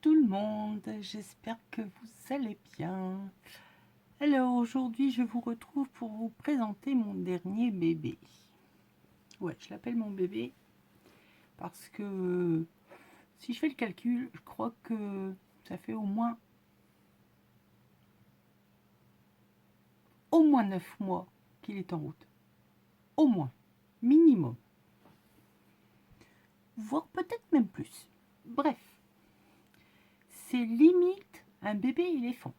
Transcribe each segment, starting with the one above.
tout le monde, j'espère que vous allez bien. Alors aujourd'hui je vous retrouve pour vous présenter mon dernier bébé. Ouais, je l'appelle mon bébé parce que si je fais le calcul, je crois que ça fait au moins 9 mois qu'il est en route. Au moins, minimum. Voire peut-être même plus. Bref, c'est limite un bébé éléphant.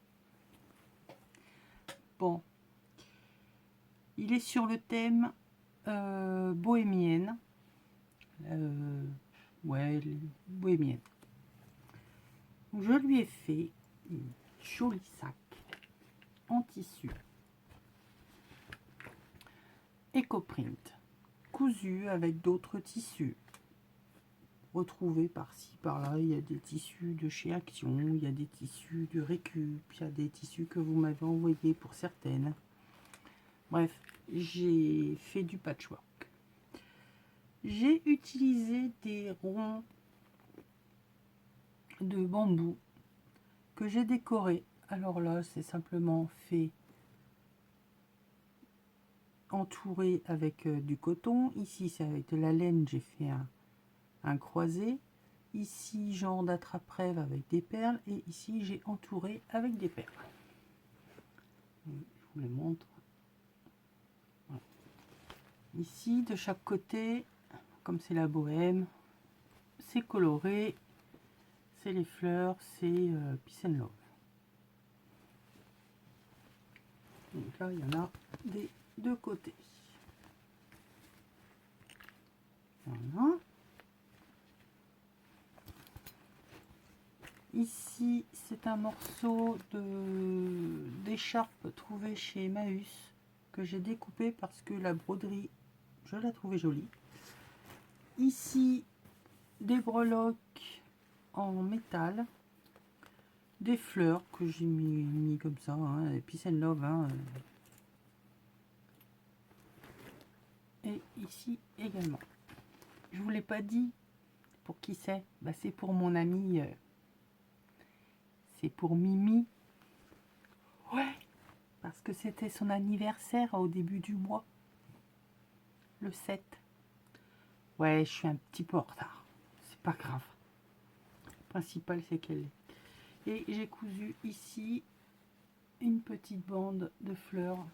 Bon, il est sur le thème bohémienne. Ouais, bohémienne. Je lui ai fait une jolie sac en tissu Ecoprint, cousu avec d'autres tissus. Retrouvés par-ci, par-là, il y a des tissus de chez Action, il y a des tissus de Récup, il y a des tissus que vous m'avez envoyés pour certaines. Bref, j'ai fait du patchwork. J'ai utilisé des ronds de bambou que j'ai décoré. Alors là, c'est simplement fait entouré avec du coton. Ici, c'est avec de la laine, j'ai fait un croisé. Ici, genre d'attrape-rêve avec des perles. Et ici, j'ai entouré avec des perles. Je vous les montre. Voilà. Ici, de chaque côté, comme c'est la bohème, c'est coloré. C'est les fleurs, c'est Peace and Love. Donc là, il y en a des deux côtés. Voilà. Ici, c'est un morceau d'écharpe trouvé chez Emmaüs que j'ai découpé parce que la broderie, je la trouvais jolie. Ici, des breloques en métal, des fleurs que j'ai mis comme ça, hein, Peace and Love. Hein, et ici également. Je vous l'ai pas dit. Pour qui c'est? Bah, c'est pour mon ami. C'est pour Mimi. Ouais. Parce que c'était son anniversaire au début du mois. Le 7. Ouais, je suis un petit peu en retard. C'est pas grave. Le principal, c'est qu'elle est. Et j'ai cousu ici une petite bande de fleurs.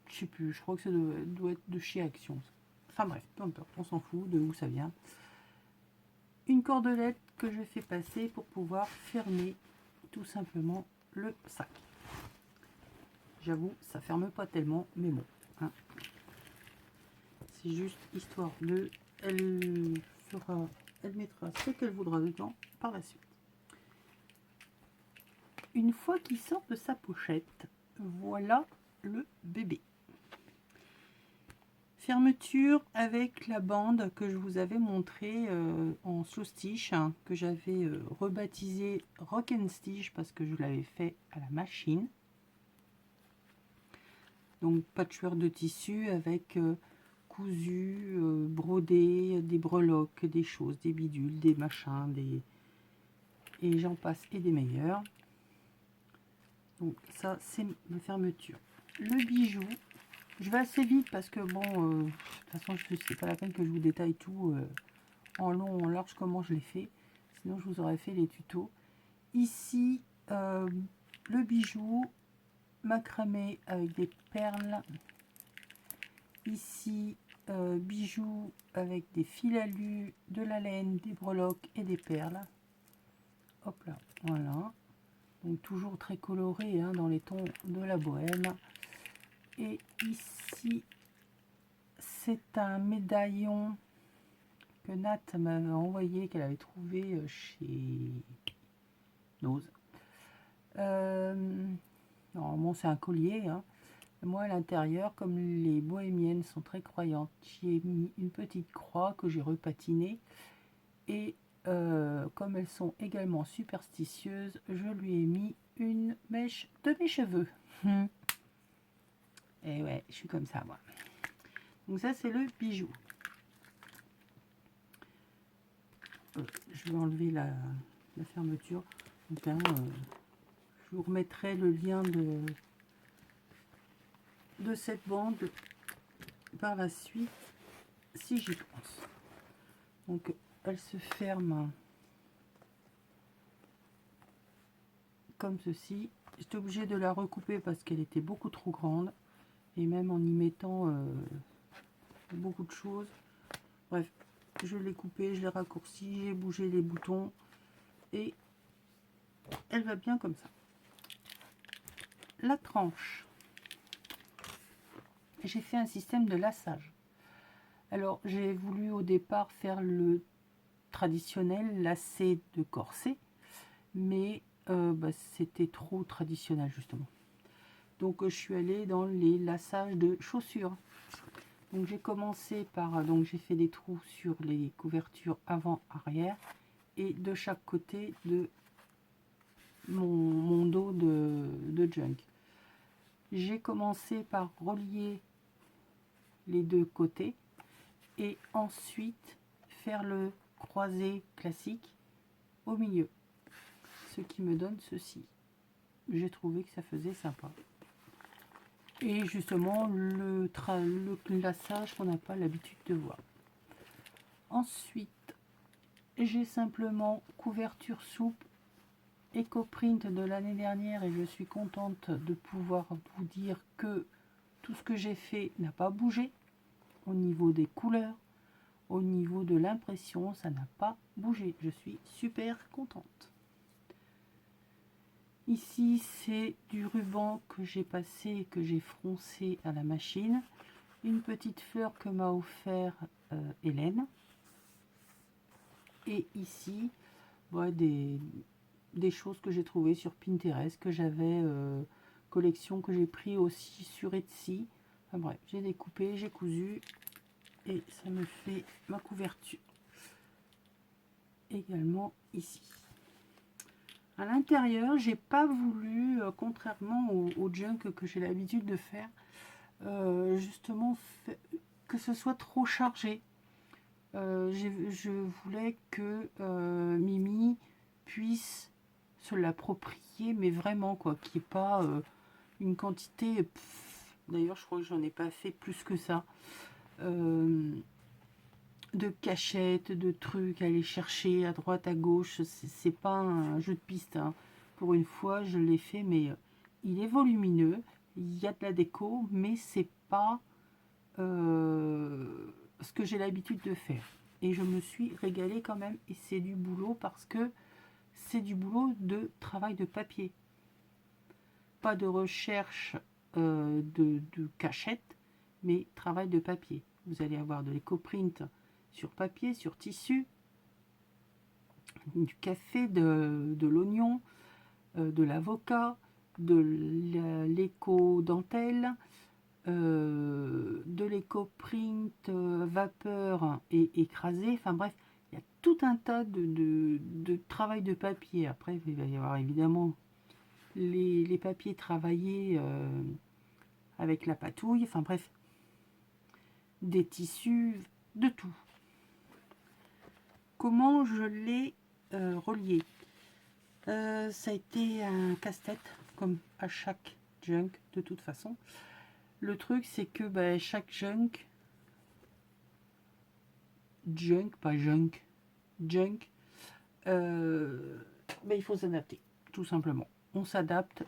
Je sais plus, je crois que ça doit être de chez Action. Enfin bref, peu importe, on s'en fout de où ça vient. Une cordelette que je fais passer pour pouvoir fermer tout simplement le sac. J'avoue, ça ferme pas tellement, mais bon. Hein. C'est juste histoire de... Elle mettra ce qu'elle voudra dedans par la suite. Une fois qu'il sort de sa pochette, voilà le bébé. Fermeture avec la bande que je vous avais montré en sous-stitch, hein, que j'avais rebaptisé Rock and Stitch parce que je l'avais fait à la machine. Donc patchwork de tissu avec cousu, brodé, des breloques, des choses, des bidules, des machins, et j'en passe et des meilleurs. Donc ça c'est ma fermeture. Le bijou, je vais assez vite parce que bon, de toute façon c'est pas la peine que je vous détaille tout en long, en large comment je l'ai fait. Sinon je vous aurais fait les tutos. Ici le bijou macramé avec des perles. Ici bijoux avec des fils alu, de la laine, des breloques et des perles. Hop là, voilà. Donc toujours très coloré hein, dans les tons de la bohème. Et ici, c'est un médaillon que Nat m'avait envoyé, qu'elle avait trouvé chez Nose. Normalement, c'est un collier. Hein. Moi, à l'intérieur, comme les bohémiennes sont très croyantes, j'y ai mis une petite croix que j'ai repatinée. Et comme elles sont également superstitieuses, je lui ai mis une mèche de mes cheveux. Et ouais, je suis comme ça, moi. Donc ça, c'est le bijou. je vais enlever la fermeture. Donc, hein, je vous remettrai le lien de cette bande par la suite si j'y pense. Donc elle se ferme comme ceci. J'étais obligée de la recouper parce qu'elle était beaucoup trop grande, et même en y mettant beaucoup de choses. Bref, je l'ai coupée, je l'ai raccourcie, j'ai bougé les boutons et elle va bien comme ça. La tranche, j'ai fait un système de lassage. Alors j'ai voulu au départ faire le traditionnel lacet de corset, mais c'était trop traditionnel justement. Donc je suis allée dans les lassages de chaussures. Donc j'ai commencé par, donc j'ai fait des trous sur les couvertures avant-arrière et de chaque côté de mon dos de junk. J'ai commencé par relier les deux côtés et ensuite faire le croisé classique au milieu, ce qui me donne ceci. J'ai trouvé que ça faisait sympa. Et justement le lassage qu'on n'a pas l'habitude de voir. Ensuite, j'ai simplement couverture souple EcoPrint de l'année dernière et je suis contente de pouvoir vous dire que tout ce que j'ai fait n'a pas bougé. Au niveau des couleurs, au niveau de l'impression, ça n'a pas bougé. Je suis super contente. Ici, c'est du ruban que j'ai passé, que j'ai froncé à la machine. Une petite fleur que m'a offert Hélène. Et ici, des choses que j'ai trouvées sur Pinterest, que j'avais, collection que j'ai pris aussi sur Etsy. Enfin bref, j'ai découpé, j'ai cousu et ça me fait ma couverture. Également ici. À l'intérieur, j'ai pas voulu, contrairement au junk que j'ai l'habitude de faire, justement que ce soit trop chargé. Je voulais que Mimi puisse se l'approprier, mais vraiment quoi, qu'il n'y ait pas une quantité. D'ailleurs, je crois que j'en ai pas fait plus que ça. De cachettes, de trucs à aller chercher à droite, à gauche. C'est pas un jeu de piste, hein. Pour une fois, je l'ai fait, mais il est volumineux. Il y a de la déco, mais c'est pas ce que j'ai l'habitude de faire. Et je me suis régalée quand même. Et c'est du boulot parce que c'est du boulot de travail de papier. Pas de recherche de cachette, mais travail de papier. Vous allez avoir de l'éco-print sur papier, sur tissu, du café, de l'oignon, de l'avocat, de l'éco-dentelle, de l'éco-print vapeur et écrasé. Enfin bref, il y a tout un tas de travail de papier. Après, il va y avoir évidemment les papiers travaillés avec la patouille. Enfin bref, des tissus, de tout. Comment je l'ai relié? Ça a été un casse-tête, comme à chaque junk de toute façon. Le truc, c'est que chaque junk, pas junk, il faut s'adapter, tout simplement. On s'adapte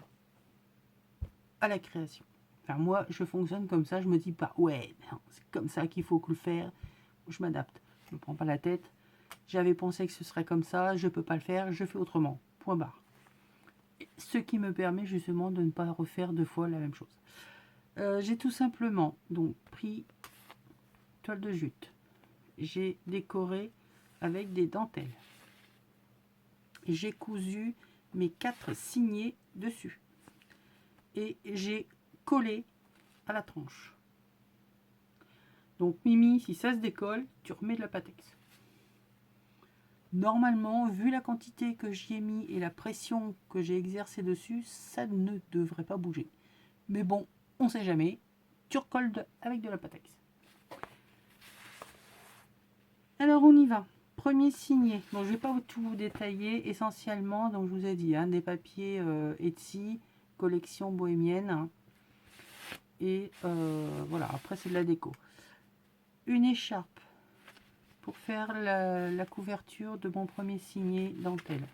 à la création. Enfin, moi, je fonctionne comme ça, je me dis pas, ouais, c'est comme ça qu'il faut le faire. Je m'adapte, je me prends pas la tête. J'avais pensé que ce serait comme ça, je peux pas le faire, je fais autrement. Point barre. Ce qui me permet justement de ne pas refaire deux fois la même chose. J'ai tout simplement donc pris toile de jute. J'ai décoré avec des dentelles. J'ai cousu mes 4 signets dessus. Et j'ai collé à la tranche. Donc Mimi, si ça se décolle, tu remets de la Patex. Normalement, vu la quantité que j'y ai mis et la pression que j'ai exercée dessus, ça ne devrait pas bouger. Mais bon, on sait jamais. Tu recolles avec de la Patex. Alors on y va. premier signé. Bon, je vais pas tout vous détailler. Essentiellement, donc je vous ai dit, hein, des papiers Etsy, collection bohémienne. Et voilà, après c'est de la déco. Une écharpe pour faire la couverture de mon premier signé dentelle.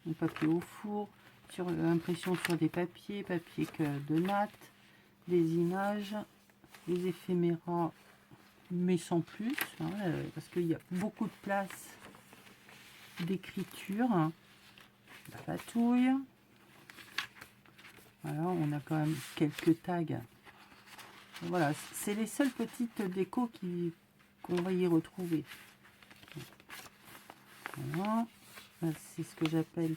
Un papier au four, sur impression sur des papiers, papier de natte, des images, des éphéméras, mais sans plus, hein, parce qu'il y a beaucoup de place d'écriture. La patouille. Voilà, on a quand même quelques tags. Voilà, c'est les seules petites décos qu'on va y retrouver. Voilà, c'est ce que j'appelle.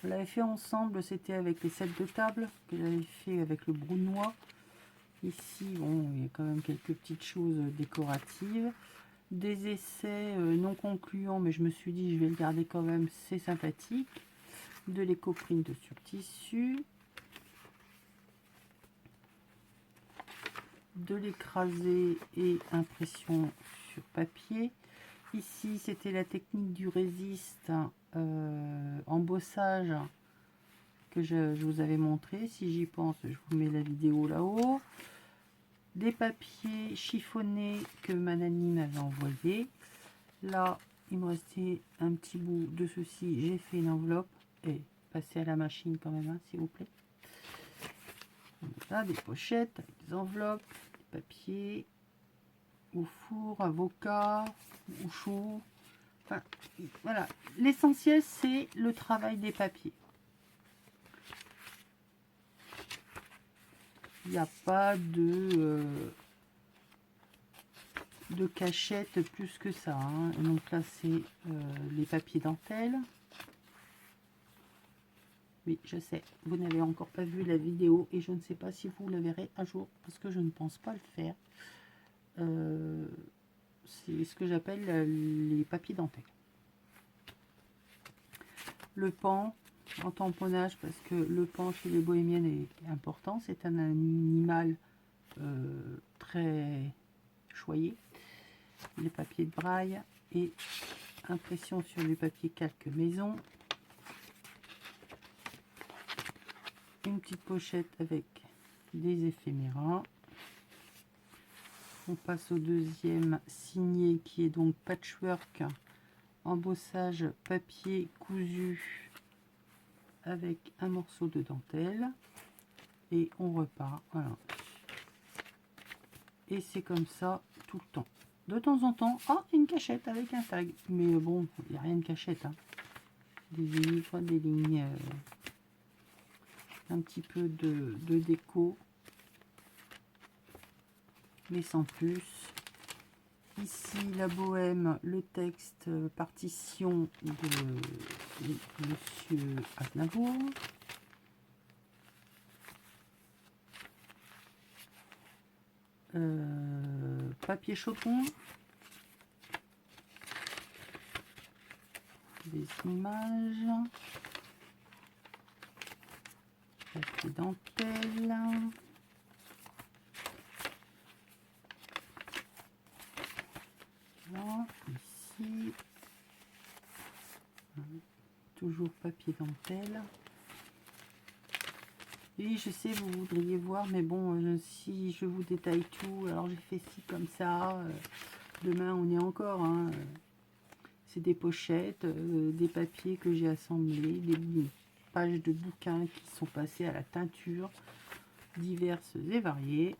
On l'avait fait ensemble, c'était avec les sets de table que j'avais fait avec le brunois. Ici, bon, il y a quand même quelques petites choses décoratives. Des essais non concluants, mais je me suis dit, je vais le garder quand même, c'est sympathique. De l'éco-print sur tissu. De l'écraser et impression sur papier. Ici, c'était la technique du résiste embossage que je vous avais montré. Si j'y pense, je vous mets la vidéo là-haut. Des papiers chiffonnés que Manani m'avait envoyé. Là, il me restait un petit bout de ceci. J'ai fait une enveloppe et passez à la machine quand même, hein, s'il vous plaît. Là, des pochettes avec des enveloppes, des papiers au four, avocat, au chaud. Enfin, voilà. L'essentiel, c'est le travail des papiers. Il n'y a pas de cachette plus que ça. Hein. Donc là, c'est les papiers dentelle. Oui, je sais, vous n'avez encore pas vu la vidéo et je ne sais pas si vous le verrez un jour parce que je ne pense pas le faire. C'est ce que j'appelle les papiers dentelle. Le pan en tamponnage parce que le pan chez les bohémiennes est important. C'est un animal très choyé. Les papiers de braille et impression sur les papiers calque maison. Une petite pochette avec des éphéméras. On passe au deuxième signé qui est donc patchwork, embossage papier cousu avec un morceau de dentelle. Et on repart. Voilà. Et c'est comme ça tout le temps. De temps en temps, une cachette avec un tag. Mais bon, il n'y a rien de cachette. Hein. Des livres, des lignes, un petit peu de déco. Mais sans plus. Ici, la bohème, le texte, partition de Monsieur Aznavour. Papier choton. Des images. Papier dentelle. Voilà, ici. Toujours papier dentelle. Oui, je sais, vous voudriez voir, mais bon, si je vous détaille tout, alors j'ai fait ci comme ça. Demain, on est encore. Hein, c'est des pochettes, des papiers que j'ai assemblés, des pages de bouquins qui sont passés à la teinture, diverses et variées.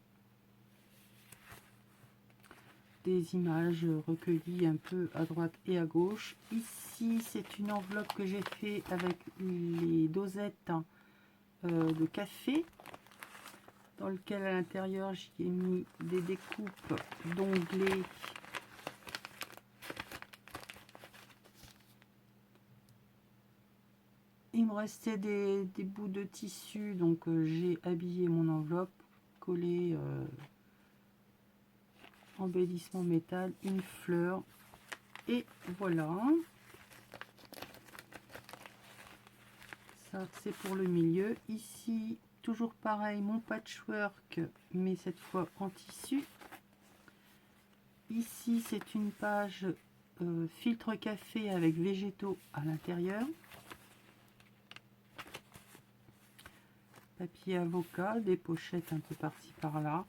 Des images recueillies un peu à droite et à gauche. Ici, c'est une enveloppe que j'ai fait avec les dosettes de café, dans lequel à l'intérieur j'y ai mis des découpes d'onglets il me restait des bouts de tissu, donc j'ai habillé mon enveloppe, collé embellissement métal, une fleur, et voilà. Ça c'est pour le milieu. Ici toujours pareil, mon patchwork, mais cette fois en tissu. Ici, c'est une page filtre café avec végétaux à l'intérieur. Papier avocat, des pochettes un peu par-ci par-là.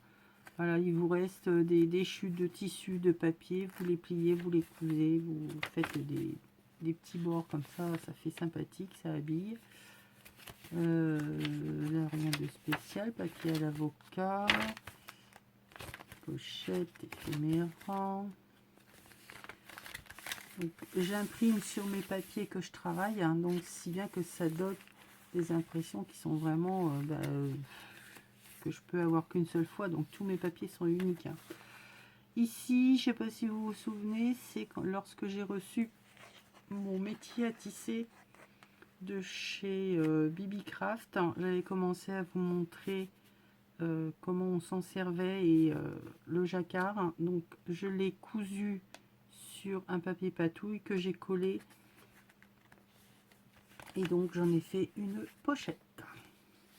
Voilà, il vous reste des déchus de tissu, de papier. Vous les pliez, vous les cousez, vous faites des petits bords comme ça fait sympathique, ça habille. Là, rien de spécial. Papier à l'avocat. Pochette éphéméra. J'imprime sur mes papiers que je travaille, hein, donc si bien que ça donne des impressions qui sont vraiment que je peux avoir qu'une seule fois, donc tous mes papiers sont uniques, hein. Ici, je sais pas si vous vous souvenez, c'est lorsque j'ai reçu mon métier à tisser de chez Bibi Craft, hein, j'avais commencé à vous montrer comment on s'en servait et le jacquard, hein. Donc je l'ai cousu sur un papier patouille que j'ai collé et donc j'en ai fait une pochette.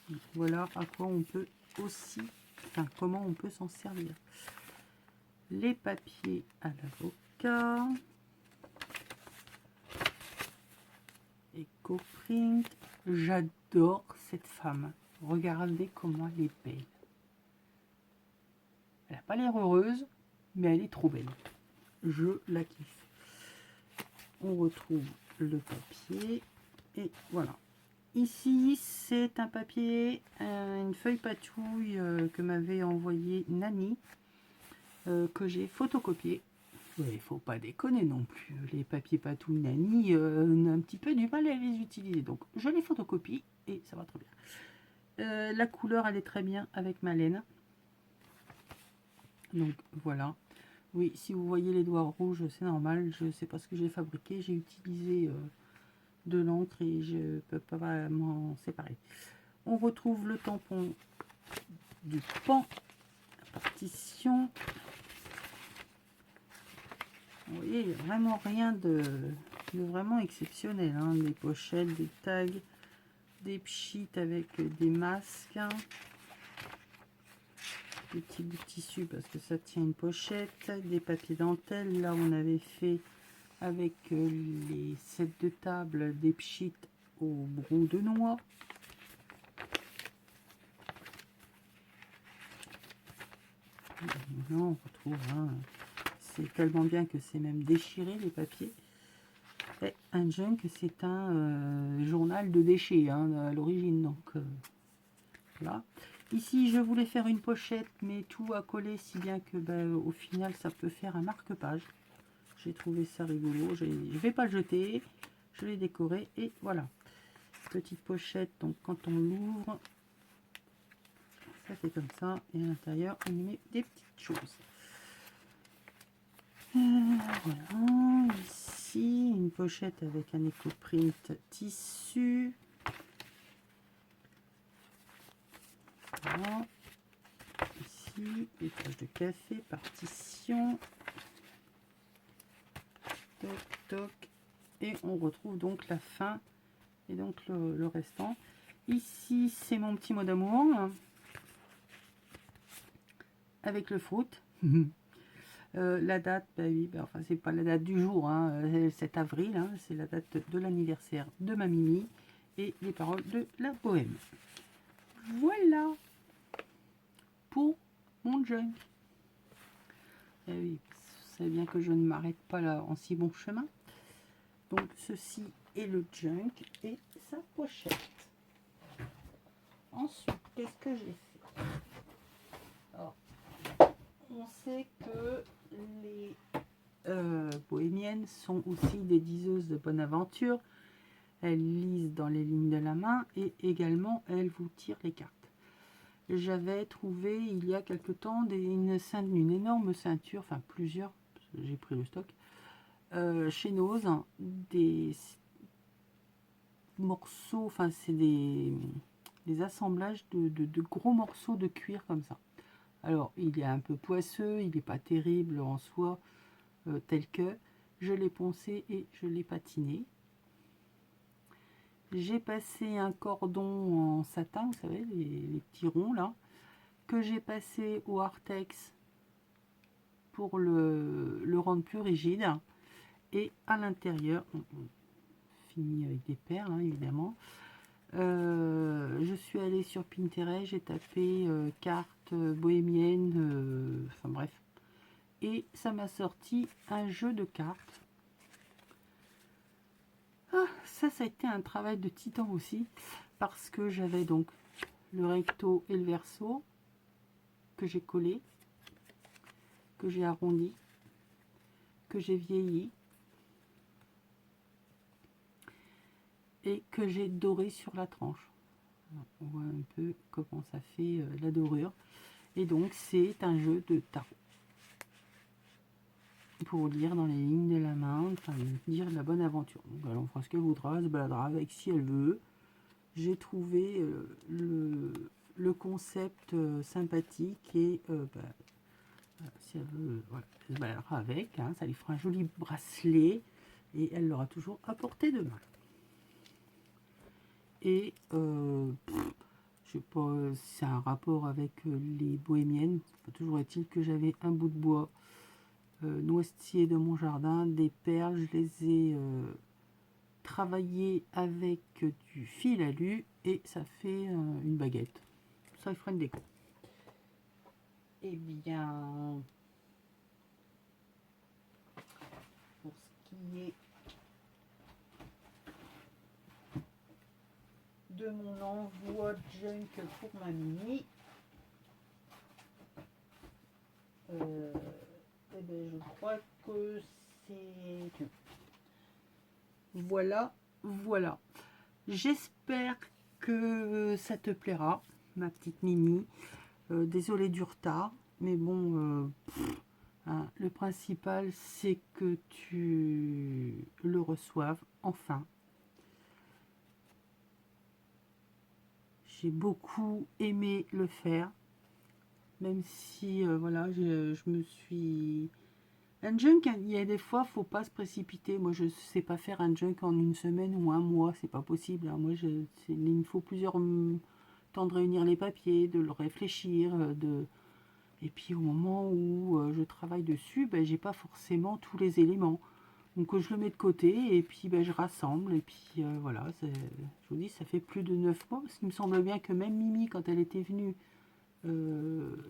Donc, voilà à quoi on peut aussi, enfin comment on peut s'en servir. Les papiers à l'avocat, EcoPrint. J'adore cette femme, regardez comment elle est belle. Elle n'a pas l'air heureuse, mais elle est trop belle, je la kiffe. On retrouve le papier et voilà. Ici, c'est un papier, une feuille patouille que m'avait envoyé Nani, que j'ai photocopié. Il faut pas déconner non plus. Les papiers patouille Nani, on a un petit peu du mal à les utiliser. Donc, je les photocopie et ça va très bien. La couleur, elle est très bien avec ma laine. Donc, voilà. Oui, si vous voyez les doigts rouges, c'est normal. Je sais pas ce que j'ai fabriqué. J'ai utilisé de l'encre et je peux pas m'en séparer. On retrouve le tampon du pan, la partition. Vous voyez, il n'y a vraiment rien de vraiment exceptionnel, hein. Des pochettes, des tags, des pchits avec des masques, hein. Des petits bouts de tissu parce que ça tient une pochette, des papiers dentelle. Là, on avait fait avec les sets de table des pchits au brou de noix. Là, on retrouve, hein, c'est tellement bien que c'est même déchiré les papiers. Et un junk, c'est un journal de déchets, hein, à l'origine. Donc là, ici, je voulais faire une pochette, mais tout à coller, si bien que au final, ça peut faire un marque-page. J'ai trouvé ça rigolo. Je ne vais pas le jeter. Je l'ai décoré et voilà. Petite pochette, donc quand on l'ouvre, ça fait comme ça. Et à l'intérieur, on y met des petites choses. Voilà. Ici, une pochette avec un EcoPrint tissu. Voilà. Ici, des taches de café, partition. Toc, toc. Et on retrouve donc la fin et donc le restant. Ici, c'est mon petit mot d'amour, hein, avec le fruit. La date, bah oui, bah, enfin, c'est pas la date du jour, hein, 7 avril, hein, c'est la date de l'anniversaire de ma Mimi et les paroles de la poème. Voilà pour mon junk. Et oui, vous savez bien que je ne m'arrête pas là en si bon chemin. Donc ceci est le junk et sa pochette. Ensuite, qu'est-ce que j'ai fait? Alors, on sait que les bohémiennes sont aussi des diseuses de bonne aventure. Elles lisent dans les lignes de la main et également elles vous tirent les cartes. J'avais trouvé il y a quelque temps une énorme ceinture, enfin plusieurs, j'ai pris le stock, chez Nose, des morceaux, enfin c'est des assemblages de gros morceaux de cuir comme ça. Alors il est un peu poisseux, il n'est pas terrible en soi, tel que je l'ai poncé et je l'ai patiné. J'ai passé un cordon en satin, vous savez, les petits ronds là, que j'ai passé au Artex pour le rendre plus rigide. Et à l'intérieur, on finit avec des perles, hein, évidemment. Je suis allée sur Pinterest, j'ai tapé cartes bohémiennes, enfin bref. Et ça m'a sorti un jeu de cartes. Ah, ça a été un travail de titan aussi, parce que j'avais donc le recto et le verso que j'ai collé, que j'ai arrondi, que j'ai vieilli et que j'ai doré sur la tranche. On voit un peu comment ça fait la dorure. Et donc c'est un jeu de tarot. Pour lire dans les lignes de la main, enfin dire de la bonne aventure. Donc elle en fera ce qu'elle voudra, elle se baladera avec si elle veut. J'ai trouvé le concept sympathique et si elle veut, voilà, elle se baladera avec, hein, ça lui fera un joli bracelet et elle l'aura toujours à portée de main. Et je sais pas si c'est un rapport avec les bohémiennes. Toujours est-il que j'avais un bout de bois noisetier de mon jardin, des perles, je les ai travaillées avec du fil alu et ça fait une baguette. Ça ferait une déco. Et bien, pour ce qui est de mon envoi junk pour ma mini, eh ben, je crois que c'est tout. Voilà, voilà. J'espère que ça te plaira, ma petite Mimi. Désolée du retard, mais bon, hein, le principal, c'est que tu le reçoives enfin. J'ai beaucoup aimé le faire, même si, voilà, je me suis... Un junk, il y a des fois, faut pas se précipiter. Moi, je sais pas faire un junk en une semaine ou un mois, c'est pas possible, hein. Moi, il me faut plusieurs temps de réunir les papiers, de le réfléchir, et puis au moment où je travaille dessus, ben, j'ai pas forcément tous les éléments. Donc je le mets de côté et puis ben, je rassemble. Et puis voilà, je vous dis, ça fait plus de 9 mois. Parce qu'il me semble bien que même Mimi, quand elle était venue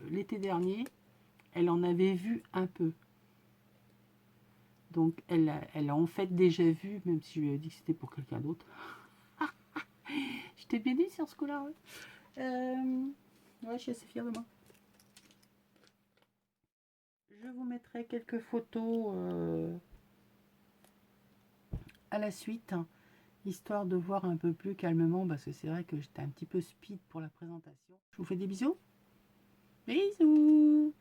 l'été dernier, elle en avait vu un peu. Donc elle a en fait déjà vu, même si je lui ai dit que c'était pour quelqu'un d'autre. Je t'ai bien dit sur ce coup-là. Ouais, je suis assez fière de moi. Je vous mettrai quelques photos à la suite, hein, histoire de voir un peu plus calmement, parce que c'est vrai que j'étais un petit peu speed pour la présentation. Je vous fais des bisous. Bisous.